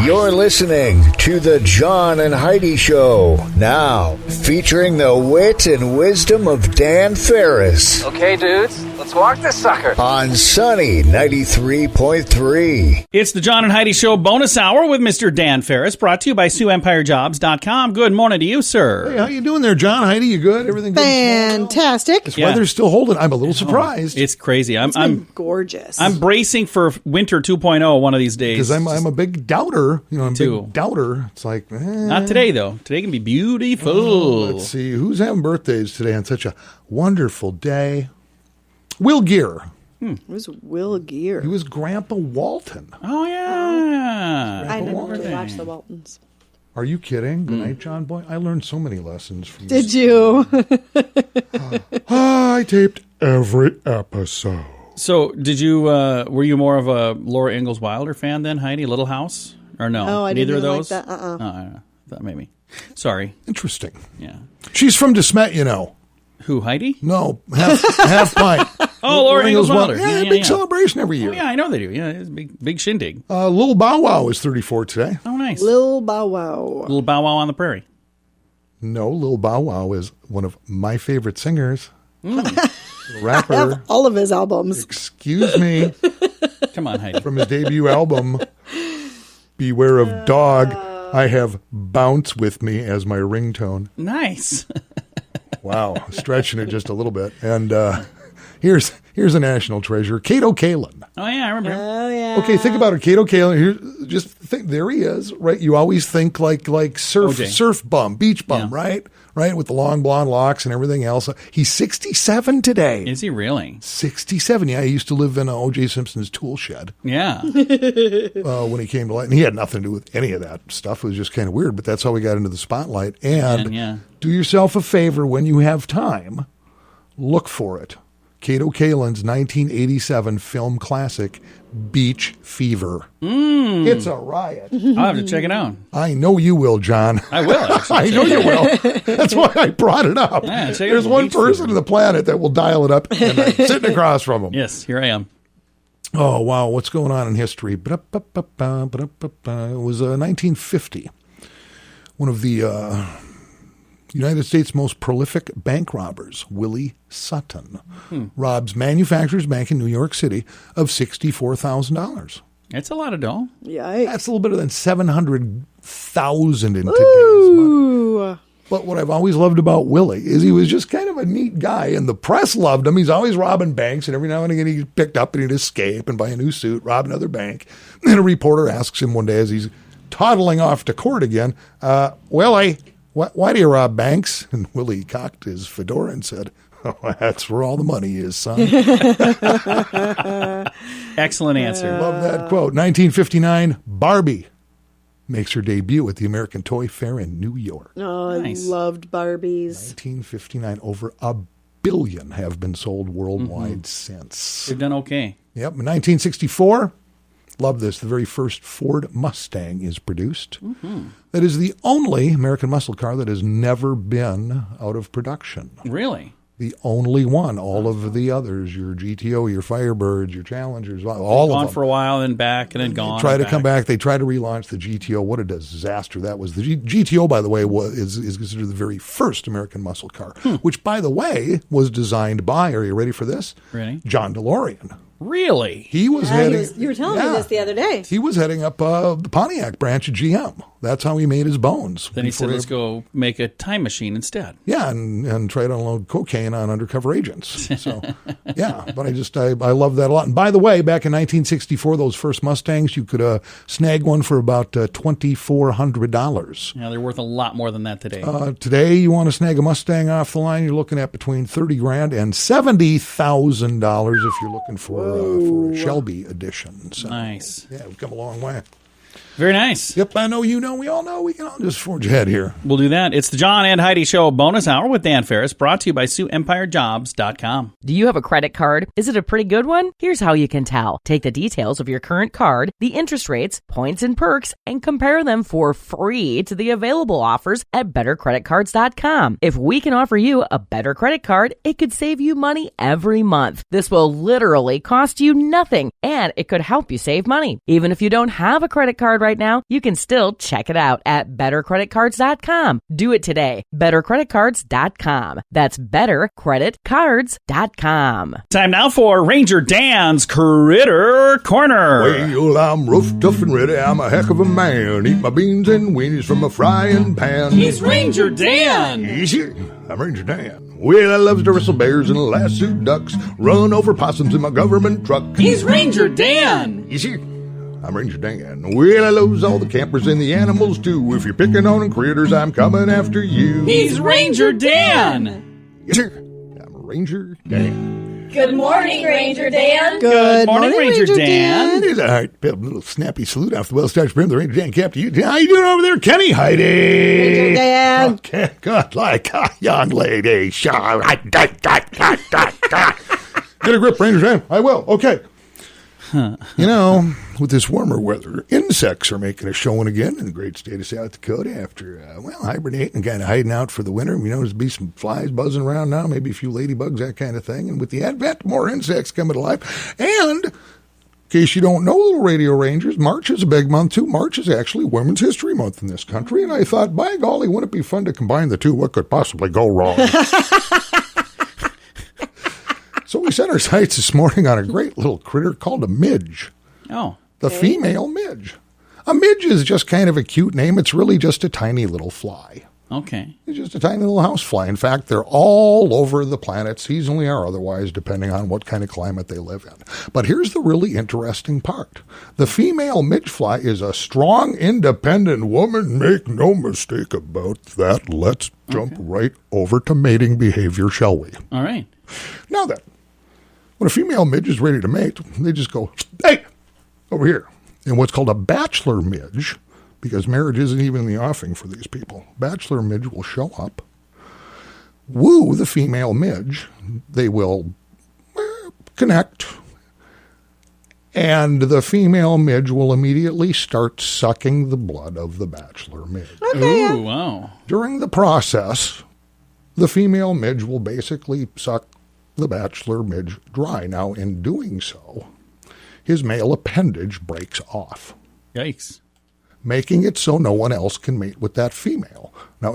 You're listening to the John and Heidi Show, now featuring the wit and wisdom of Dan Farris. Okay, dudes, let's walk this sucker. On Sunny 93.3. It's the John and Heidi Show bonus hour with Mr. Dan Farris, brought to you by SiouxEmpireJobs.com. Good morning to you, sir. Hey, how you doing there, John? Heidi, you good? Everything good? Fantastic. This weather's still holding. I'm a little surprised. It's crazy. I'm gorgeous. I'm bracing for winter 2.0 one of these days. Because I'm a big doubter. You know, I'm a too. big doubter. It's like, Not today, though. Today can be beautiful. Let's see. Who's having birthdays today on such a wonderful day? Will Gear. It was Will Gear. He was Grandpa Walton. Oh, yeah. I never Walton. watched the Waltons. Are you kidding? Good night, John Boy. I learned so many lessons from Did this. you? I taped every episode. So, did you, were you more of a Laura Ingalls Wilder fan then, Heidi? Little House? Or no? Oh, I Neither didn't of even those? like that. Oh, I thought maybe. Sorry. Interesting. Yeah. She's from DeSmet, you know. Who, Heidi? No, half pint. Oh, Laura Ingalls Wilder. Yeah, big celebration every year. Oh, yeah, I know they do. Yeah, it's a big shindig. Lil Bow Wow is 34 today. Oh, nice. Lil Bow Wow. Little Bow Wow on the Prairie. No, Lil Bow Wow is one of my favorite singers. Rapper. I have all of his albums. Excuse me. Come on, Heidi. From his debut album, Beware of Dog, I have Bounce With Me as my ringtone. Nice. Wow, stretching it just a little bit. And here's a national treasure, Kato Kalin. Oh, yeah, I remember him. Oh, yeah. Okay, think about it. Kato Kalin, here, just think, there he is, right? You always think like OJ. surf bum, beach bum, Yeah. right? Right, with the long blonde locks and everything else. He's 67 today. Is he really? 67, yeah. He used to live in O.J. Simpson's tool shed Yeah. when he came to light. And he had nothing to do with any of that stuff. It was just kind of weird, but that's how we got into the spotlight. And yeah. do yourself a favor when you have time, look for it. Kato Kalin's 1987 film classic, Beach Fever. It's a riot. I'll have to check it out. I know you will, John. I will, actually. I know you will. That's why I brought it up. Yeah, check it There's out, one Beach person Fever. on the planet that will dial it up, and I'm sitting across from him. Yes, here I am. Oh, wow. What's going on in history? It was 1950. One of the United States' most prolific bank robbers, Willie Sutton, robs Manufacturers Bank in New York City of $64,000. It's a lot of dough. Yikes. That's a little better than $700,000 in today's money. Ooh. But what I've always loved about Willie is he was just kind of a neat guy, and the press loved him. He's always robbing banks, and every now and again he's picked up and he'd escape and buy a new suit, rob another bank. And a reporter asks him one day as he's toddling off to court again, Willie, why do you rob banks? And Willie cocked his fedora and said, oh, that's where all the money is, son. Excellent answer. Love that quote. 1959, Barbie makes her debut at the American Toy Fair in New York. Oh, Nice. I loved Barbies. 1959, over 1 billion have been sold worldwide since. They've done okay. Yep. In 1964, love this, the very first Ford Mustang is produced. That is the only American muscle car that has never been out of production. Really? The only one. All of the others, your GTO, your Firebirds, your Challengers, all Gone of them. for a while, then back, and then gone. Try and to come back. They tried to relaunch the GTO. What a disaster that was. The GTO, by the way, is considered the very first American muscle car, which, by the way, was designed by, are you ready for this? Ready? John DeLorean. Really? He was Yeah, heading. you were telling me this the other day. He was heading up the Pontiac branch of GM. That's how he made his bones. Then he said, Before let's go make a time machine instead. Yeah, and try to unload cocaine on undercover agents. So, yeah, but I love that a lot. And by the way, back in 1964, those first Mustangs, you could snag one for about $2,400. Yeah, they're worth a lot more than that today. Today, you want to snag a Mustang off the line, you're looking at between $30,000 and $70,000 if you're looking for a Shelby edition. So, Nice. Yeah, we've come a long way. Very nice. Yep, I know you know. We all know. We can all just forge ahead here. We'll do that. It's the John and Heidi Show bonus hour with Dan Farris, brought to you by SiouxEmpireJobs.com. Do you have a credit card? Is it a pretty good one? Here's how you can tell. Take the details of your current card, the interest rates, points, and perks, and compare them for free to the available offers at bettercreditcards.com. If we can offer you a better credit card, it could save you money every month. This will literally cost you nothing, and it could help you save money. Even if you don't have a credit card right now, you can still check it out at bettercreditcards.com. Do it today. bettercreditcards.com. That's bettercreditcards.com. Time now for Ranger Dan's Critter Corner. Well, I'm rough, tough, and ready. I'm a heck of a man. Eat my beans and weenies from a frying pan. He's Ranger Dan. Easy. I'm Ranger Dan. Well, I loves to wrestle bears and lasso ducks, run over possums in my government truck. He's Ranger Dan. Easy. I'm Ranger Dan. Well, I loves all the campers and the animals too. If you're picking on critters, I'm coming after you. He's Ranger Dan. Yes, sir. I'm Ranger Dan. Good morning, Ranger Dan. Good morning, Ranger Dan. There's a little snappy salute off the well-starched brim. The Ranger Dan Captain. How you doing over there, Kenny Heidi? Ranger Dan. Okay, good, like a young lady. Get a grip, Ranger Dan. I will. Okay. You know, with this warmer weather, insects are making a showing again in the great state of South Dakota after, hibernating and kind of hiding out for the winter. You know, there's be some flies buzzing around now, maybe a few ladybugs, that kind of thing. And with the advent of more insects coming to life. And, in case you don't know, little radio rangers, March is a big month, too. March is actually Women's History Month in this country. And I thought, by golly, wouldn't it be fun to combine the two? What could possibly go wrong? So we set our sights this morning on a great little critter called a midge. Oh. The female midge. A midge is just kind of a cute name. It's really just a tiny little fly. Okay. It's just a tiny little house fly. In fact, they're all over the planet, seasonally or otherwise, depending on what kind of climate they live in. But here's the really interesting part. The female midge fly is a strong, independent woman. Make no mistake about that. Let's jump right over to mating behavior, shall we? All right. Now then, when a female midge is ready to mate, they just go, hey, over here. And what's called a bachelor midge, because marriage isn't even in the offing for these people, bachelor midge will show up, woo the female midge, they will connect, and the female midge will immediately start sucking the blood of the bachelor midge. Okay. Ooh, wow. During the process, the female midge will basically suck the bachelor midge dry. Now, in doing so, his male appendage breaks off, Yikes. making it so no one else can mate with that female. Now,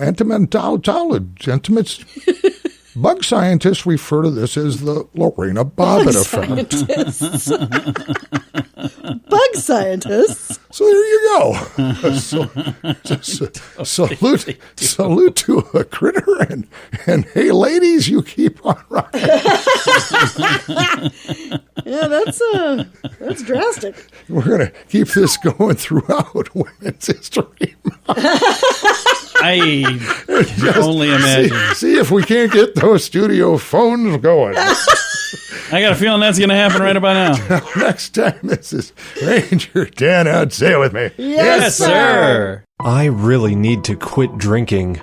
bug scientists refer to this as the Lorena Bobbitt effect. Bug scientists. So there you go. Salute to a critter, and hey, ladies, you keep on rocking. Yeah, that's drastic. We're going to keep this going throughout Women's History Month. I can only imagine. See if we can't get those studio phones going. I got a feeling that's going to happen right about now. Next time, this is Ranger Dan out. Say it with me. Yes, sir. I really need to quit drinking.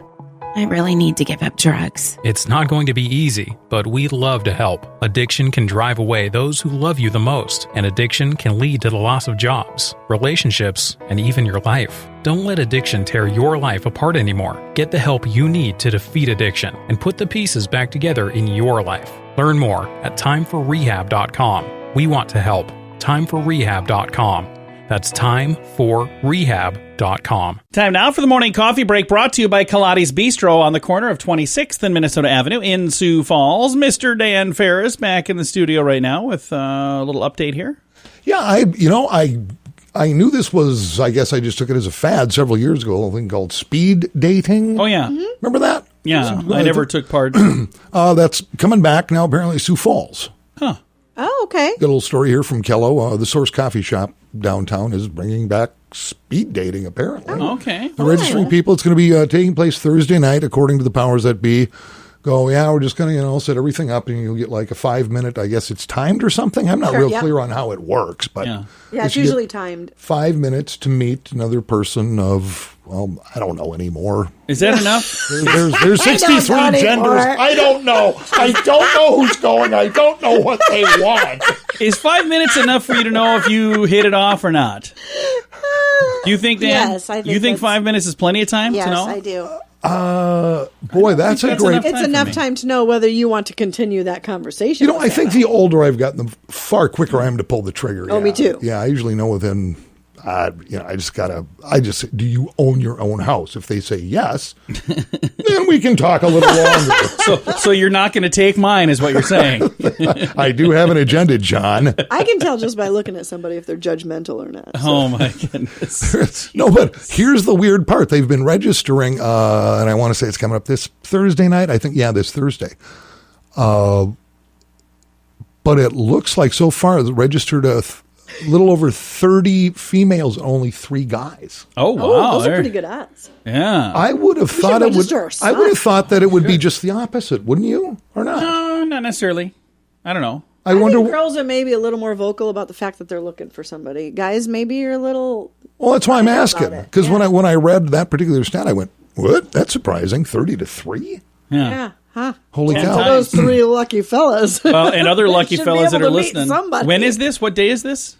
I really need to give up drugs. It's not going to be easy, but we'd love to help. Addiction can drive away those who love you the most, and addiction can lead to the loss of jobs, relationships, and even your life. Don't let addiction tear your life apart anymore. Get the help you need to defeat addiction and put the pieces back together in your life. Learn more at timeforrehab.com. We want to help. Timeforrehab.com. That's timeforrehab.com. Time now for the morning coffee break, brought to you by Kaladi's Bistro on the corner of 26th and Minnesota Avenue in Sioux Falls. Mr. Dan Farris back in the studio right now with a little update here. Yeah, I knew this was, I guess I just took it as a fad several years ago, a thing called speed dating. Oh, yeah. Mm-hmm. Remember that? Yeah, I never took part. That's coming back now, apparently, Sioux Falls. Huh. Oh, okay. Got a little story here from Kello. The Source Coffee Shop downtown is bringing back speed dating, apparently. Oh, okay. They're registering people. It's going to be taking place Thursday night, according to the powers that be. Go, yeah, we're just going to, set everything up, and you'll get like a 5-minute, I guess it's timed or something. I'm not real clear on how it works, but yeah, it's usually timed. 5 minutes to meet another person of, well, I don't know anymore. Is that enough? There's 63 genders. I don't know. I don't know who's going. I don't know what they want. Is 5 minutes enough for you to know if you hit it off or not? Do you think, Dan? Yes, I think you think 5 minutes is plenty of time to know? Yes, I do. Boy, that's a great... It's enough time to know whether you want to continue that conversation. I think the older I've gotten, the far quicker I am to pull the trigger. Oh, me too. Yeah, I usually know within, do you own your own house? If they say yes, then we can talk a little longer. So you're not going to take mine, is what you're saying. I do have an agenda, John. I can tell just by looking at somebody if they're judgmental or not. So. Oh, my goodness. No, but here's the weird part. They've been registering, and I want to say it's coming up this Thursday night. I think, this Thursday. But it looks like so far registered a little over 30 females and only 3 guys. Oh, wow. Those are pretty good odds. Yeah. I would have thought it would. I would have thought that it would be just the opposite, wouldn't you? Or not? No, not necessarily. I don't know. I wonder. Think girls are maybe a little more vocal about the fact that they're looking for somebody. Guys, maybe you're a little. Well, that's why I'm asking. Because when I read that particular stat, I went, "What? That's surprising. 30 to 3." Yeah. Huh. Holy cow! Those 3 lucky fellas. Well, and other lucky fellas that are listening. Somebody. When is this? What day is this?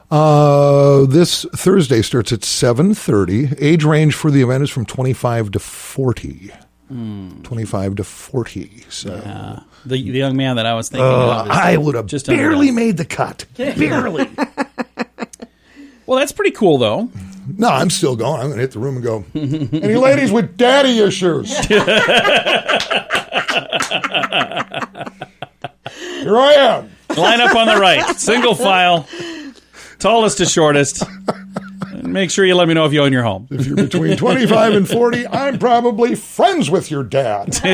This Thursday starts at 7:30. Age range for the event is from 25 to 40. 25 to 40. So the young man that I was thinking of. I would have just barely made the cut. Barely. Well, that's pretty cool, though. No, I'm still going. I'm going to hit the room and go, any ladies with daddy issues? Here I am. Line up on the right. Single file. Tallest to shortest. Make sure you let me know if you own your home. If you're between 25 and 40, I'm probably friends with your dad. So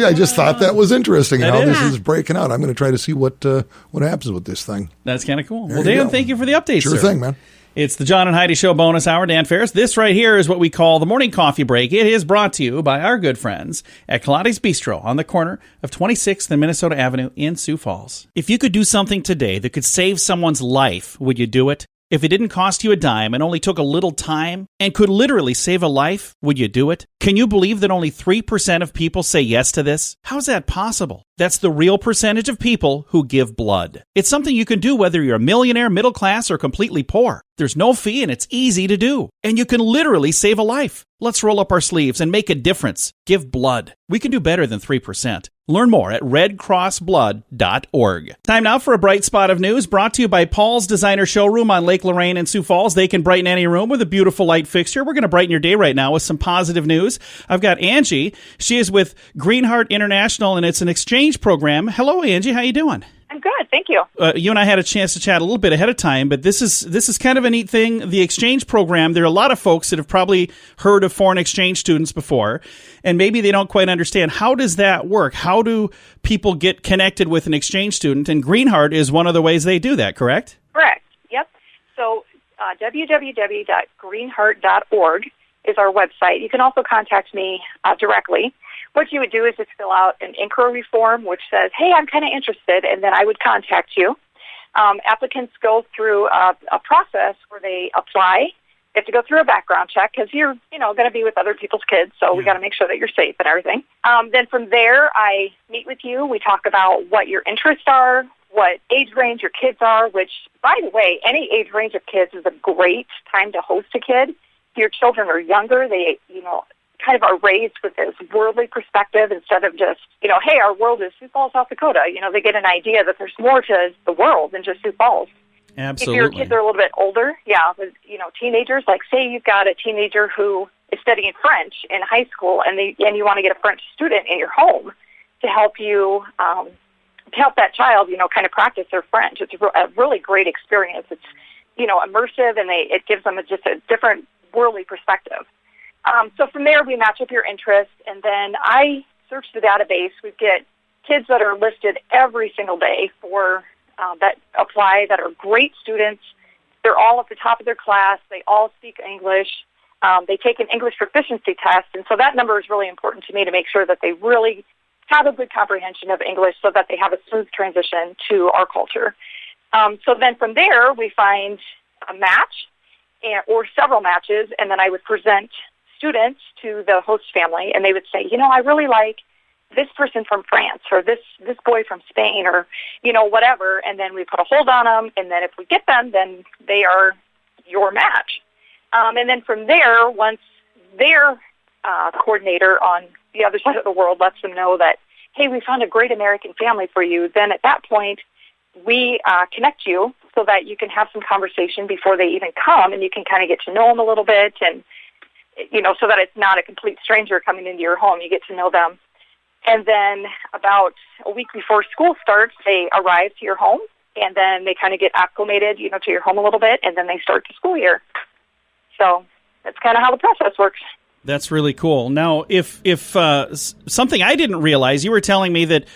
I just thought that was interesting how this is breaking out. I'm going to try to see what happens with this thing. That's kind of cool. Well, Dan, thank you for the update, Sure thing, man. It's the John and Heidi Show bonus hour. Dan Farris. This right here is what we call the morning coffee break. It is brought to you by our good friends at Kaladi's Bistro on the corner of 26th and Minnesota Avenue in Sioux Falls. If you could do something today that could save someone's life, would you do it? If it didn't cost you a dime and only took a little time and could literally save a life, would you do it? Can you believe that only 3% of people say yes to this? How's that possible? That's the real percentage of people who give blood. It's something you can do whether you're a millionaire, middle class, or completely poor. There's no fee and it's easy to do. And you can literally save a life. Let's roll up our sleeves and make a difference. Give blood. We can do better than 3%. Learn more at redcrossblood.org. Time now for a bright spot of news brought to you by Paul's Designer Showroom on Lake Lorraine in Sioux Falls. They can brighten any room with a beautiful light fixture. We're going to brighten your day right now with some positive news. I've got Angie. She is with Greenheart International, and it's an exchange program. Hello, Angie. How you doing? I'm good, thank you. You and I had a chance to chat a little bit ahead of time, but this is kind of a neat thing. The exchange program, there are a lot of folks that have probably heard of foreign exchange students before, and maybe they don't quite understand. How does that work? How do people get connected with an exchange student? And Greenheart is one of the ways they do that, correct? Correct, yep. So www.greenheart.org is our website. You can also contact me directly. What you would do is just fill out an inquiry form which says, hey, I'm kind of interested, and then I would contact you. Applicants go through a process where they apply. They have to go through a background check because you're going to be with other people's kids, so we got to make sure that you're safe and everything. Then from there, I meet with you. We talk about what your interests are, what age range your kids are, which, by the way, any age range of kids is a great time to host a kid. If your children are younger, they, kind of are raised with this worldly perspective instead of just, hey, our world is Sioux Falls, South Dakota. They get an idea that there's more to the world than just Sioux Falls. Absolutely. If your kids are a little bit older, with, teenagers, like say you've got a teenager who is studying French in high school and you want to get a French student in your home to help you, to help that child, kind of practice their French. It's a really great experience. It's, immersive, and it gives them just a different worldly perspective. So from there, we match up your interests, and then I search the database. We get kids that are listed every single day for that apply, that are great students. They're all at the top of their class. They all speak English. They take an English proficiency test, and so that number is really important to me to make sure that they really have a good comprehension of English so that they have a smooth transition to our culture. So then from there, we find a match or several matches, and then I would present students to the host family, and they would say, I really like this person from France or this boy from Spain or, whatever, and then we put a hold on them, and then if we get them, then they are your match. And then from there, once their coordinator on the other side of the world lets them know that, hey, we found a great American family for you, then at that point, we connect you so that you can have some conversation before they even come, and you can kind of get to know them a little bit, and so that it's not a complete stranger coming into your home. You get to know them. And then about a week before school starts, they arrive to your home, and then they kind of get acclimated, to your home a little bit, and then they start the school year. So that's kind of how the process works. That's really cool. Now, if something I didn't realize, you were telling me that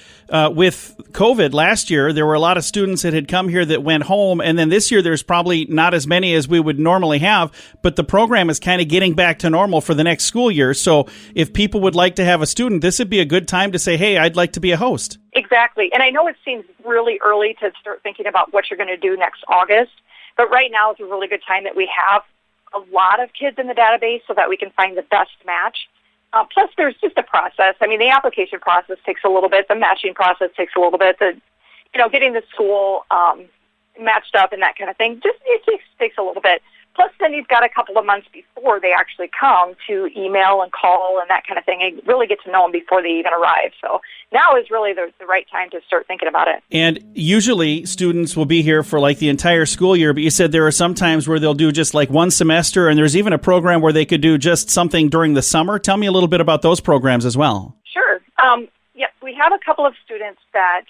with COVID last year, there were a lot of students that had come here that went home, and then this year there's probably not as many as we would normally have, but the program is kind of getting back to normal for the next school year. So if people would like to have a student, this would be a good time to say, hey, I'd like to be a host. Exactly. And I know it seems really early to start thinking about what you're going to do next August, but right now is a really good time that we have a lot of kids in the database so that we can find the best match. Plus, there's just a process. I mean, the application process takes a little bit. The matching process takes a little bit. Getting the school matched up and that kind of thing, it takes a little bit. Plus, then you've got a couple of months before they actually come to email and call and that kind of thing, and really get to know them before they even arrive. So now is really the right time to start thinking about it. And usually students will be here for like the entire school year, but you said there are some times where they'll do just like one semester, and there's even a program where they could do just something during the summer. Tell me a little bit about those programs as well. Sure. We have a couple of students that,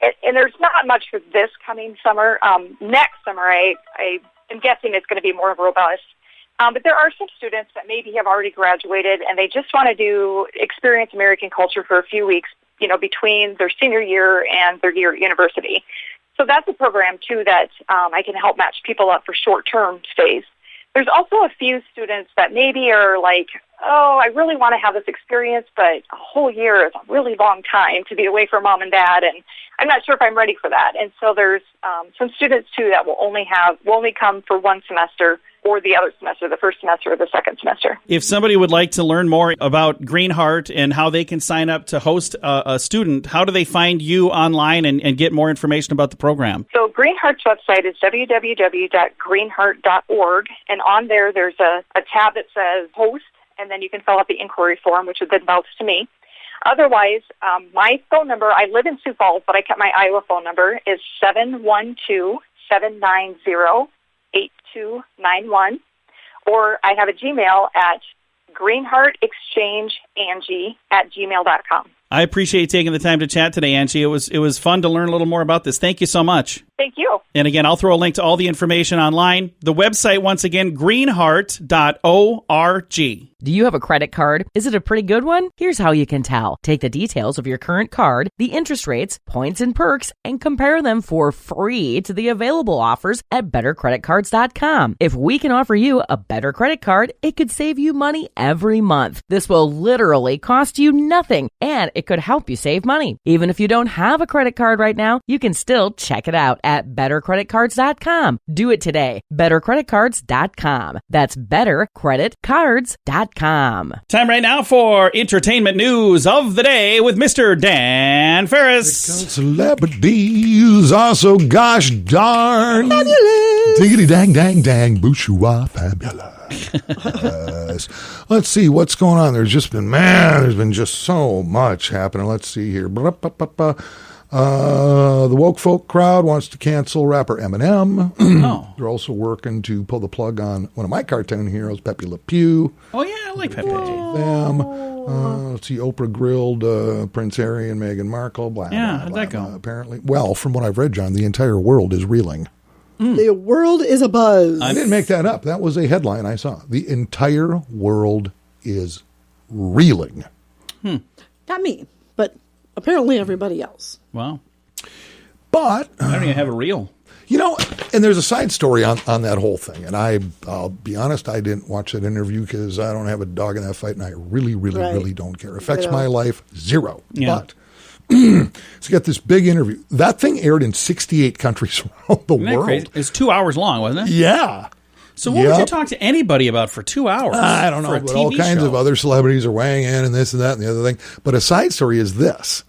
and there's not much for this coming summer. Next summer, I'm guessing it's going to be more robust. But there are some students that maybe have already graduated and they just want to experience American culture for a few weeks, between their senior year and their year at university. So that's a program, too, that I can help match people up for short-term stays. There's also a few students that maybe are like, oh, I really want to have this experience, but a whole year is a really long time to be away from mom and dad, and I'm not sure if I'm ready for that. And so there's some students, too, that will only come for one semester or the other semester, the first semester or the second semester. If somebody would like to learn more about Greenheart and how they can sign up to host a student, how do they find you online and get more information about the program? So Greenheart's website is www.greenheart.org, and on there's a tab that says host, and then you can fill out the inquiry form, which would then bounce to me. Otherwise, my phone number, I live in Sioux Falls, but I kept my Iowa phone number, is 712-790-8291. Or I have a Gmail at greenheartexchangeangie@gmail.com. I appreciate you taking the time to chat today, Angie. It was fun to learn a little more about this. Thank you so much. Thank you. And again, I'll throw a link to all the information online. The website, once again, greenheart.org. Do you have a credit card? Is it a pretty good one? Here's how you can tell. Take the details of your current card, the interest rates, points, and perks, and compare them for free to the available offers at bettercreditcards.com. If we can offer you a better credit card, it could save you money every month. This will literally cost you nothing, and it could help you save money. Even if you don't have a credit card right now, you can still check it out at bettercreditcards.com. Do it today. bettercreditcards.com. That's bettercreditcards.com. Time right now for entertainment news of the day with Mr. Dan Farris. Celebrities are so gosh darn fabulous. Diggity dang dang dang bourgeois fabulous. Let's see what's going on. There's been just so much happening. Let's see here. The woke folk crowd wants to cancel rapper Eminem. Oh. They're also working to pull the plug on one of my cartoon heroes, Pepe Le Pew. Oh, yeah, I like Pepe. Them. Let's see, Oprah grilled Prince Harry and Meghan Markle. Blah, yeah, blah, how'd blah, that go? Blah. Apparently, well, from what I've read, John, the entire world is reeling. The world is abuzz. I didn't make that up. That was a headline I saw. The entire world is reeling. Not me, but apparently everybody else. Wow. But I don't even have a reel. And there's a side story on that whole thing. And I'll be honest, I didn't watch that interview because I don't have a dog in that fight, and I really, really, really don't care. It affects my life zero. Yeah. But so you got this big interview. That thing aired in 68 countries around the world. Crazy? It's 2 hours long, wasn't it? Yeah. So what would you talk to anybody about for 2 hours? I don't know, but all kinds of other celebrities are weighing in and this and that and the other thing. But a side story is this.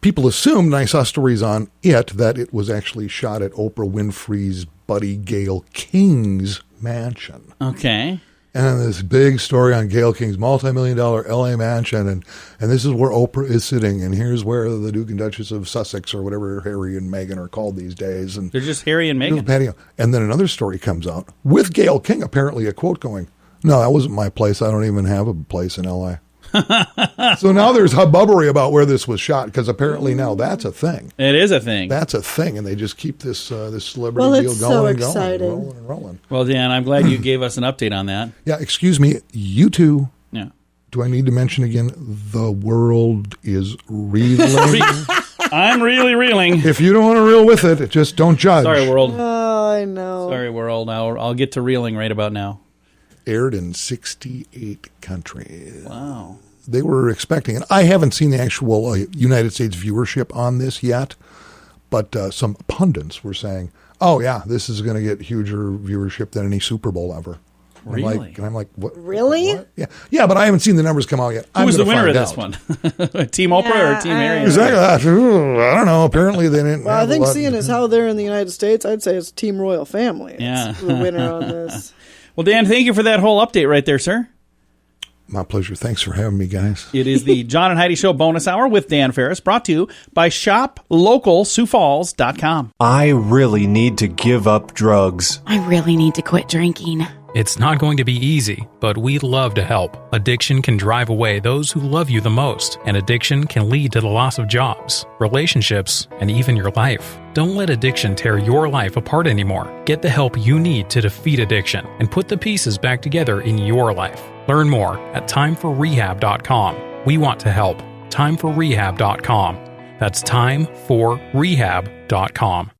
People assumed, and I saw stories on it, that it was actually shot at Oprah Winfrey's buddy Gayle King's mansion. Okay. And this big story on Gayle King's multi-million-dollar L.A. mansion, and this is where Oprah is sitting, and here's where the Duke and Duchess of Sussex, or whatever Harry and Meghan are called these days. And they're just Harry and Meghan. Patio. And then another story comes out with Gayle King, apparently a quote going, "No, that wasn't my place. I don't even have a place in L.A." So now there's hubbubbery about where this was shot, because apparently now that's a thing. It is a thing. That's a thing, and they just keep this celebrity deal going and going, rolling and rolling. Well, Dan, I'm glad you gave us an update on that. Yeah, excuse me, you two. Yeah. Do I need to mention again? The world is reeling. I'm really reeling. If you don't want to reel with it, just don't judge. Sorry, world. Oh, I know. Sorry, world. I'll get to reeling right about now. Aired in 68 countries. Wow. They were expecting it. I haven't seen the actual United States viewership on this yet, but some pundits were saying, "Oh yeah, this is going to get huger viewership than any Super Bowl ever." Really? I'm like, what? Really? What? Yeah, but I haven't seen the numbers come out yet. Who's the winner of this one? Team Oprah or Team Harry? Exactly. I don't know. Apparently they didn't. Well, I think seeing as how they're in the United States, I'd say it's Team Royal Family. Yeah. It's the winner on this. Well, Dan, thank you for that whole update right there, sir. My pleasure. Thanks for having me, guys. It is the John and Heidi Show bonus hour with Dan Farris, brought to you by ShopLocalSiouxFalls.com. I really need to give up drugs. I really need to quit drinking. It's not going to be easy, but we'd love to help. Addiction can drive away those who love you the most, and addiction can lead to the loss of jobs, relationships, and even your life. Don't let addiction tear your life apart anymore. Get the help you need to defeat addiction and put the pieces back together in your life. Learn more at timeforrehab.com. We want to help. Timeforrehab.com. That's timeforrehab.com.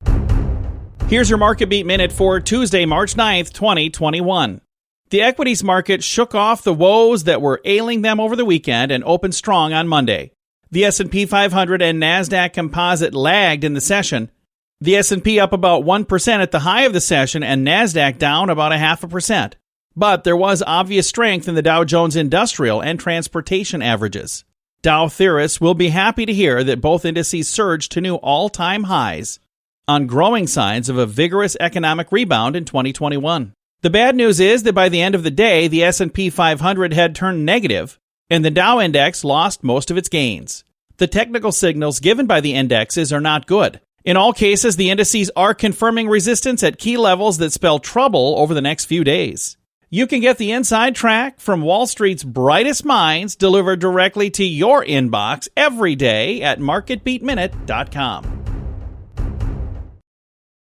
Here's your Market Beat Minute for Tuesday, March 9th, 2021. The equities market shook off the woes that were ailing them over the weekend and opened strong on Monday. The S&P 500 and NASDAQ Composite lagged in the session. The S&P up about 1% at the high of the session and NASDAQ down about 0.5%. But there was obvious strength in the Dow Jones Industrial and Transportation averages. Dow theorists will be happy to hear that both indices surged to new all-time highs on growing signs of a vigorous economic rebound in 2021. The bad news is that by the end of the day, the S&P 500 had turned negative, and the Dow index lost most of its gains. The technical signals given by the indexes are not good. In all cases, the indices are confirming resistance at key levels that spell trouble over the next few days. You can get the inside track from Wall Street's brightest minds delivered directly to your inbox every day at marketbeatminute.com.